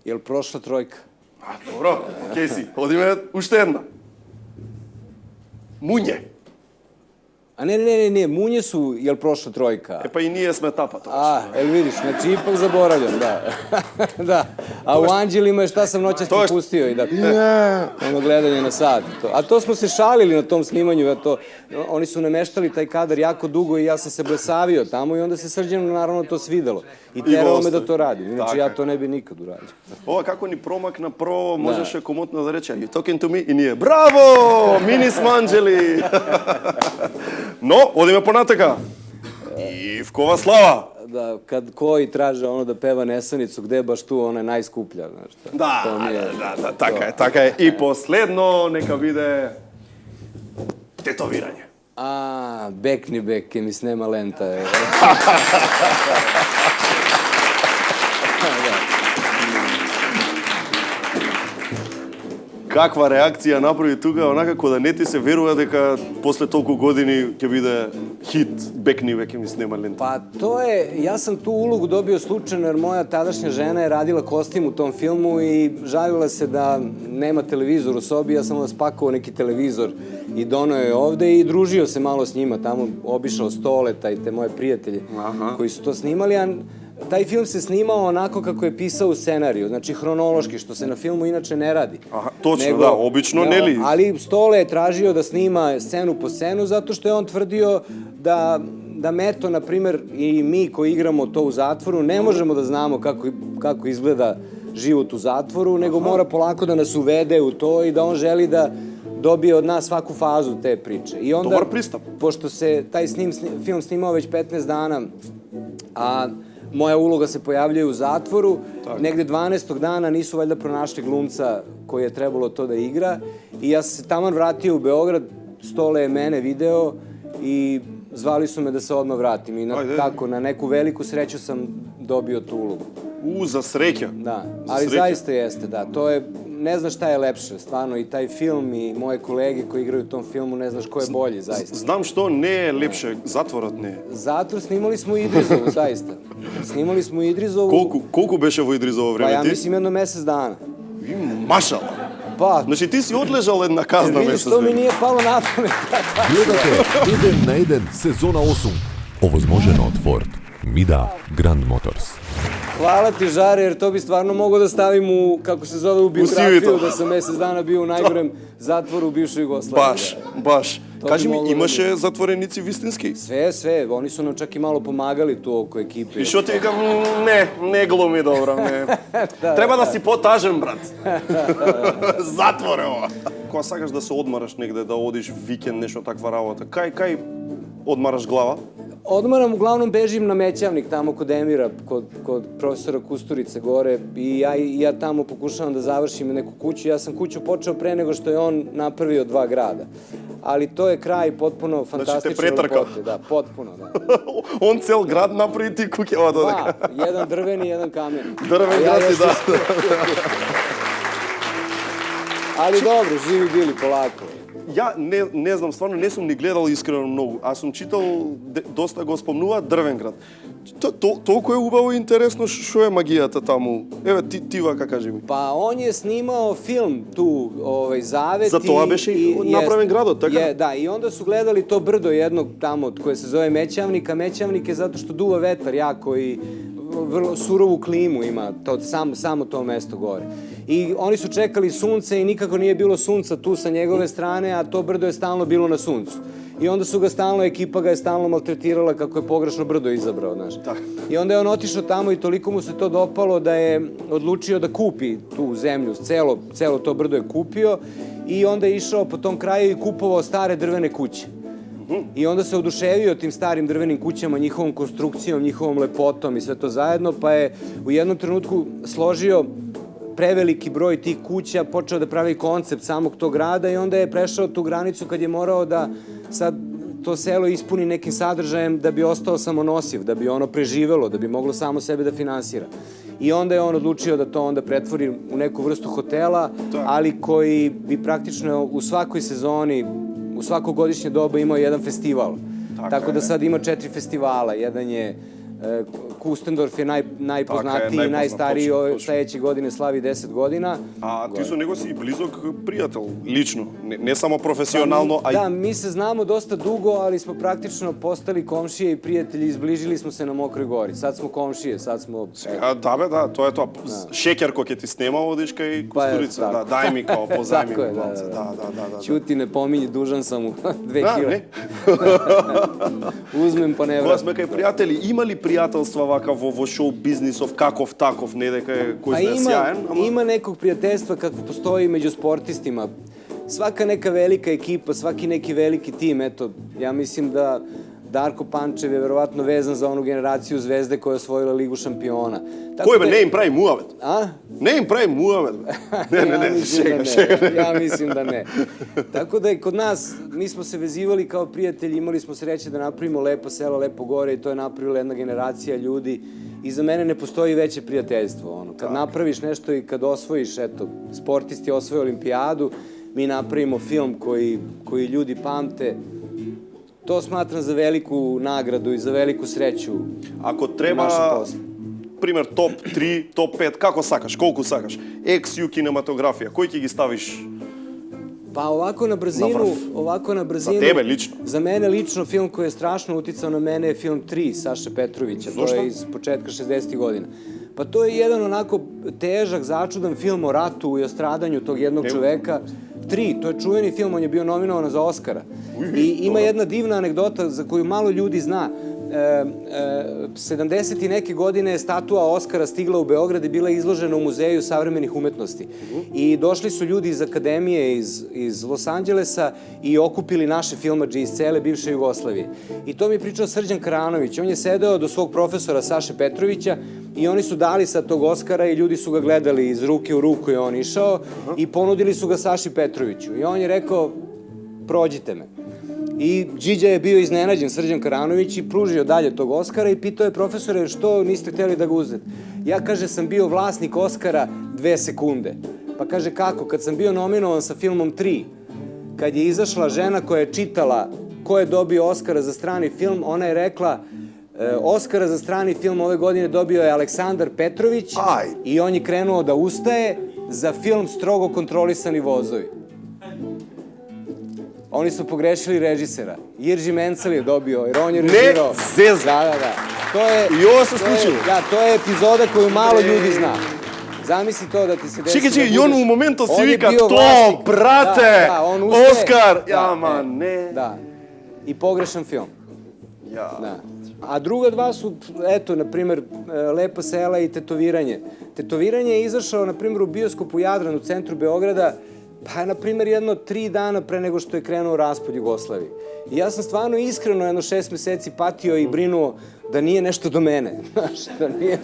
Jel prošla trojka? Добро, Кейси, одиме уште една. Муње. A ne, Munje su, jel prošla trojka? E pa i nije Smetapa to. Vidiš, znači ipak zaboravljam, da. Da, a u Anđelima je šta sam noćas propustio i da... Ono gledanje na sat. A to smo se šalili na tom snimanju, oni su nameštali taj kadar jako dugo i ja sam se blesavio tamo i onda se Srđanu naravno to svidelo. I teralo me da to radim, inače ja to ne bi nikad uradio. Ova kako ni promakna prvo, možeš je komotno da reče, you talking to me? I nije, bravo, mi smo Anđeli! No, odime ponataka. Ivkova slava. Da, kad koji traže ono da peva Nesanicu, gde je baš tu, ona je najskuplja, znaš šta. Da, taka je. I posledno, neka vide tetoviranje. Bekni beke, mi snema lenta. Каква реакција направи тука, онакако да не ти се верува дека после толку години ќе биде хит Бекни веќе ми снема лента. Pa to je, ja sam tu ulogu dobio slučajno jer moja tadašnja žena je radila kostim u tom filmu i žalila se da nema televizor u sobi, ja sam onda spakovao neki televizor i donao je ovde i družio se malo s njima, tamo obišao Stoleta i te moje prijatelje koji su to snimali, a taj film se snimao onako kako je pisao u scenariju, znači hronološki, što se na filmu inače ne radi. Točno, da, obično ne li. Ali Stole je tražio da snima scenu po scenu zato što je on tvrdio da Meto, na primer, i mi koji igramo to u zatvoru, ne možemo da znamo kako izgleda život u zatvoru, nego mora polako da nas uvede u to i da on želi da dobije od nas svaku fazu te priče. Dobar pristup. Pošto se taj film snimao već 15 dana, a moja uloga se pojavljuje u zatvoru, negde 12. dana nisu valjda pronašli glumca koji je trebalo to da igra i ja sam se taman vratio u Beograd, Stole je mene video i zvali su me da se odmah vratim i tako, na neku veliku sreću sam dobio tu ulogu. Za sreća. Da, ali zaista jeste, da, to je, ne znaš šta je lepše, stvarno, i taj film i moje kolege koji igraju u tom filmu, ne znaš ko je bolji, zaista. Znam što ne je lepše, zatvorat ne je. Zatvor snimali smo i Idrizovu, zaista. Snimali smo i Idrizovu. Koliko beše во Идризово време ти? Pa ja mislim jedno mesec dana. Mašala. Pa. Znači ti si odležal jedna kazna mesec. Vidiš, to mi nije palo na pamet. Gledate 1 na 1 sezona 8. Ovozmoženo od Ford, Mida, Grand Motors. Hvala ti, Žare, jer to bi stvarno mogao da stavim u, kako se zove, u biografiju, da sam mesec dana bio u najgorem zatvoru u bivšoj Jugoslaviji. Baš. Kaži mi, имаше затвореници вистински? Sve, oni su nam čak i malo pomagali tu oko ekipe. И што ти викам, не глуми добро, не. Треба да си потажен, брат. Затвор е ова. Кога сакаш да се одмараш негде, да одиш викенд, нешто таква работа, кај одмараш глава? Odmaram, uglavnom bežim na Mećavnik, tamo kod Emira, kod profesora Kusturice gore i ja tamo pokušavam da završim neku kuću. Ja sam kuću počeo pre nego što je on napravio 2 grada. Ali to je kraj potpuno fantastične lepote. Da, potpuno, da. On cel grad napravi ti kuće. Da, jedan drveni, jedan kameni. Drven grad i da. Ali dobro, živi bili polako. Ja не знам, стварно не сум ни гледал искрено многу. Аз сум читал, доста го спомнува Дрвен град. Толку е убаво и интересно што е магијата таму. Еве, ти вака кажи ми. Па, он je snimao film tu, Zavet. За тоа беше направен градот, така? Da, i onda su gledali to brdo jednog tamo koje se zove Mećavnik, a Mećavnik je zato što duva vetar jako i vrlo surovu klimu ima, samo to mesto gore. I oni su čekali sunce i nikako nije bilo sunca tu sa njegove strane, a to brdo je stalno bilo na suncu. I onda su ga stalno, ekipa ga je stalno maltretirala kako je pogrešno brdo izabrao, znaš. I onda je on otišao tamo i toliko mu se to dopalo da je odlučio da kupi tu zemlju, celo to brdo je kupio i onda je išao po tom kraju i kupovao stare drvene kuće. I onda se oduševio tim starim drvenim kućama, njihovom konstrukcijom, njihovom lepotom i sve to zajedno, pa je u jednom trenutku složio preveliki broj tih kuća, počeo da pravi koncept samog tog grada i onda je prešao tu granicu kad je morao da sad to selo ispuni nekim sadržajem da bi ostao samonosiv, da bi ono preživelo, da bi moglo samo sebe da finansira. I onda je on odlučio da to onda pretvori u neku vrstu hotela, ali koji bi praktično u svakoj sezoni, u svako godišnje doba imao jedan festival. Tako da sad ima 4 festivala. Jedan je Kustendorf je najpoznatiji i najstariji, sledeće godine slavi 10 godina. A ti su nego si blizok prijatelj, lično, ne samo profesionalno, a i... Da, mi se znamo dosta dugo, ali smo praktično postali komšije i prijatelji, izbližili smo se na Mokroj gori. Sad smo komšije, sad smo... Da, to je to. Šeker ko je ti snemao, odiš kaj Kusturica, da, daj mi kao, pozaj mi. Tako je, da. Ćuti, ne pominji, dužan sam mu 2 kile. Uzmem pa ne vratim. Кога сме кај пријатели, има ли пријателства вака во шоу бизнисов, каков таков, не дека е кој знае сјаен? Има неког пријателства како постои меѓу спортистима. Svaka neka velika ekipa, svaki neki veliki tim, eto, ja mislim da Darko Pančev je verovatno vezan za onu generaciju Zvezde koja je osvojila Ligu šampiona. Кој бе, не им прави муавет? A? Не им прави муавет? Не, шега. Ja mislim da ne. Tako da je kod nas, mi smo se vezivali kao prijatelji, imali smo sreće da napravimo lepo selo, lepo gore i to je napravila jedna generacija ljudi. I za mene ne postoji veće prijateljstvo. Kad napraviš nešto i kad osvojiš, eto, sportisti osvoje olimpijadu, mi napravimo film koji ljudi pamte. To smatram za veliku nagradu i za veliku sreću. Ако треба, пример, топ 3, топ 5, како сакаш, колку сакаш? Екс-ю кинематографија, кој ќе ги ставиш? Pa ovako na brzinu... Za tebe lično? Za mene lično film koji je strašno uticao na mene je film 3 Saše Petrovića. To je iz početka 60. godina. Pa to je jedan onako težak, začudan film o ratu i o stradanju tog jednog čoveka. 3, to je čuveni film, on je bio nominovan za Oskara. I ima jedna divna anegdota za koju malo ljudi zna. 70. i neke godine je statua Oskara stigla u Beograd i bila izložena u Muzeju savremenih umetnosti. I došli su ljudi iz akademije iz Los Angelesa i okupili naše filmadže iz cele bivše Jugoslavije. I to mi je pričao Srđan Karanović. On je sedeo do svog profesora Saše Petrovića i oni su dali sad tog Oskara i ljudi su ga gledali iz ruke u ruku je on išao i ponudili su ga Saši Petroviću. I on je rekao, prođite me. I Điđa je bio iznenađen, Srđan Karanović, i pružio dalje tog Oskara i pitao je profesore što niste htjeli da ga uzete. Ja, kaže, sam bio vlasnik Oskara 2 sekunde. Pa kaže, kako? Kad sam bio nominovan sa filmom 3, kad je izašla žena koja je čitala ko je dobio Oskara za strani film, ona je rekla Oskara za strani film ove godine dobio je Aleksandar Petrović i on je krenuo da ustaje za film Strogo kontrolisani vozovi. Oni su pogrešili režisera. Jirži Mencel je dobio, jer on je režirao. Ne zez! Da. I ovo se slučilo. Da, to je epizoda koju malo ljudi zna. Zamisli to da ti se desi... Čekaj, i on u momentu si vika, to, brate, Oskar! Ja, ma ne. Da. I pogrešan film. Ja. A druga dva su, eto, na primjer, Lepa sela i Tetoviranje. Tetoviranje je izašao, na primjer, u bioskopu Jadran u centru Beograda, pa, na primjer, jedno 3 dana pre nego što je krenuo raspad Jugoslavije. I ja sam stvarno iskreno jedno 6 meseci patio i brinuo da nije nešto do mene. Znaš, da nije...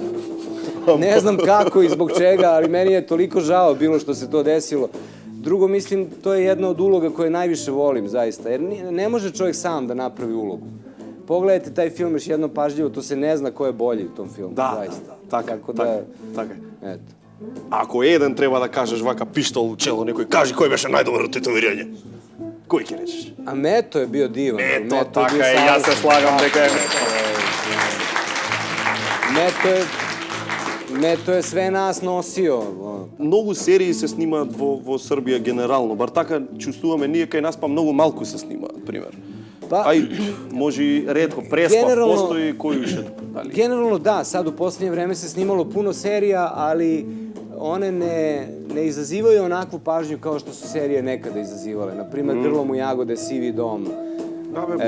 Ne znam kako i zbog čega, ali meni je toliko žao bilo što se to desilo. Drugo, mislim, to je jedna od uloga koje najviše volim, zaista. Jer ne može čovjek sam da napravi ulogu. Pogledajte taj film još jednom pažljivo, to se ne zna ko je bolji u tom filmu, zaista. Tako je. Eto. Ако еден треба да кажеш вака пиштол у чело некој, кажи кој беше најдобро тетовирање. Кој ќе речеш? А Мето е био диван. Мето, така е, јас се слагам дека е Мето е све нас носио. Многу серии се снимаат во Србија генерално, бар така чувствуваме ние кај нас па многу малку се снимаат, пример. Ај, може и ретко, Преспав, постои кој уште? Generalno da, sad u posljednje vreme se snimalo puno serija, ali one ne izazivaju onakvu pažnju kao što su serije nekada izazivale. Naprimer, Grlom u jagode, Sivi dom.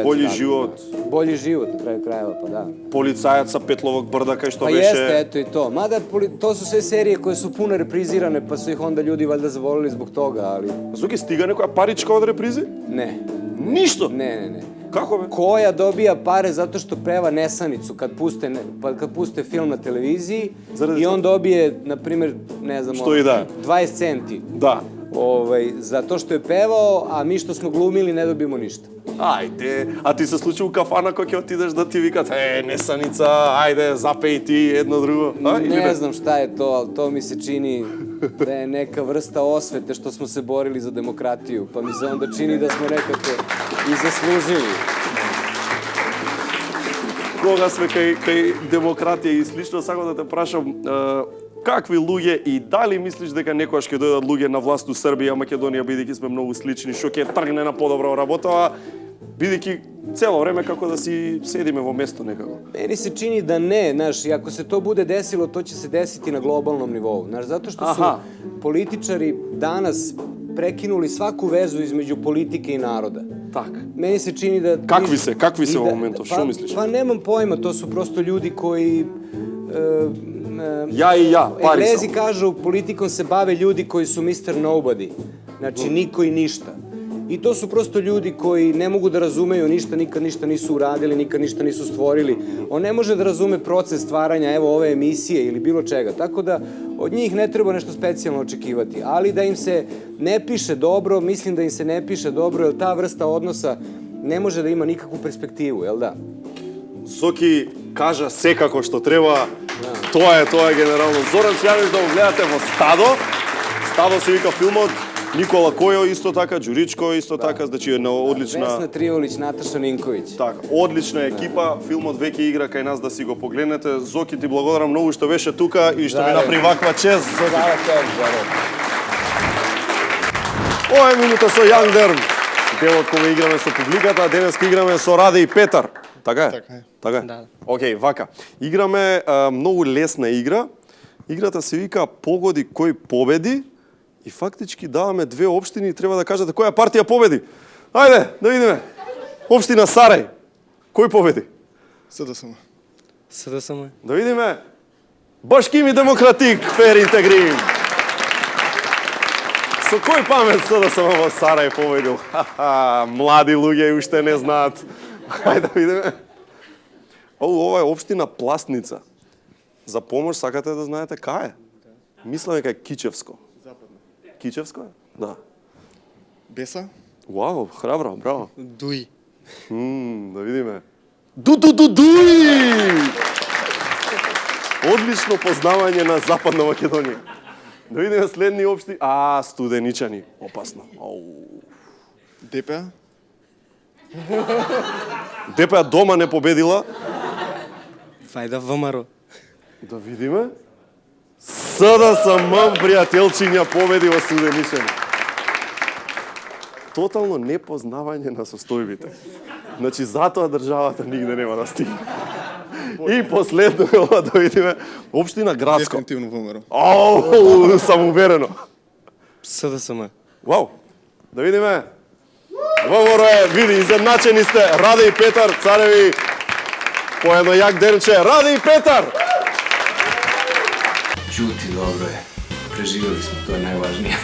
Bolji život. Bolji život, na kraju krajeva, pa da. Policajac sa Petlovog brda, kaj što беше... Pa jeste, eto i to. Mada, to su sve serije koje su puno reprizirane, pa su ih onda ljudi valjda zavolili zbog toga, ali... A zbog je stiga nekoja parička od reprize? Ne. Ništa? Ne. Kako be? Koja dobija pare zato što peva Nesanicu kad puste film na televiziji i on dobije, na primjer, ne znam, 20 centi. Da. Zato što je pevao, a mi što smo glumili ne dobijemo ništa. Ајде, а ти се случи у кафана кој ќе отидеш да ти викат Несаница, ајде, запеј ти едно друго. Ne znam šta je to, ali to mi se čini da je neka vrsta osvete što smo se borili za demokratiju, pa mi se onda čini da smo nekako i zaslužili. кога сме кај демократија и слично, сакам да те прашам, какви луѓе и дали мислиш дека некојаш ќе дојдат луѓе на власт у Србија, Македонија, бидејќи сме многу слични, што ќе тргне на подобро работа, бидејќи цело време како да си седиме во место некако? Мeni se čini da ne, znaš, i ako se to bude desilo, to će se desiti na globalnom nivou, znaš, zato što su političari danas prekinuli svaku vezu između politike i naroda. Tak. Meni se čini da... Kakvi se u momentu, što misliš? Pa nemam pojma, to su prosto ljudi koji... Ja i ja, pari sam. Englezi kažu, politikom se bave ljudi koji su Mr. Nobody, znači niko i ništa. I to su prosto ljudi koji ne mogu da razumeju ništa, nikad ništa nisu uradili, nikad ništa nisu stvorili. On ne može da razume proces stvaranja, evo, ove emisije ili bilo čega. Tako da od njih ne treba nešto specijalno očekivati. Ali da im se ne piše dobro, mislim da im se ne piše dobro, jer ta vrsta odnosa ne može da ima nikakvu perspektivu, jel da? Соки кажа секако што треба, тоа е генерално. Зоран Цвјанич да го гледате во Стадо. Стадо се вика филмот, Никола Којо исто така, Ѓуричко исто така, значи една одлична... Весна Триолич, Наташа Нинковиќ. Така, одлична екипа, филмот веќе игра кај нас да си го погледнете. Зоки, ти благодарам многу што беше тука и што ми направи ваква чест. Ова е минута со Јан Дерн. Делот кога играме со публиката, денеска играме со Раде и Петар. Така е? Така е? Да. Океј, вака. Играме многу лесна игра. Играта се вика Погоди кој победи и фактички даваме две општини и треба да кажете која партија победи. Ајде, да видиме. Општина Сарај. Кој победи? СДСМ. СДСМ. Да видиме. Башким и Демократик, Фер Интегрим. Со кој памет СДСМ во Сарај победил? Ха-ха, млади луѓе уште не знаат. Хајде да видиме. Ова е општина Пластница. За помош сакате да знаете кај е? Мислам дека е Кичевско. Западно. Кичевско е? Да. Беса? Вау, храбро, браво. Дуи. Да видиме. Дуи! Одлично познавање на Западна Македонија. Да видиме следни општи. Студеничани. Опасно. ДПА? ДПА дома не победила. Фајда ВМРО. Да видиме. СДСМ, пријателчиња, победи во Студеничани. Тотално непознавање на состојбите. Значи, затоа државата нигде нема да стигне. И последно, да видиме, општина Градско. Дефинитивно ВМРО. Самоуверено. СДСМ. Вау. Да видиме. ВМРО е, види, изедначени сте. Раде и Петар, цареви, по едно јак денче. Раде и Петар! Čuti, dobro je. Preživjeli smo, to je najvažnije.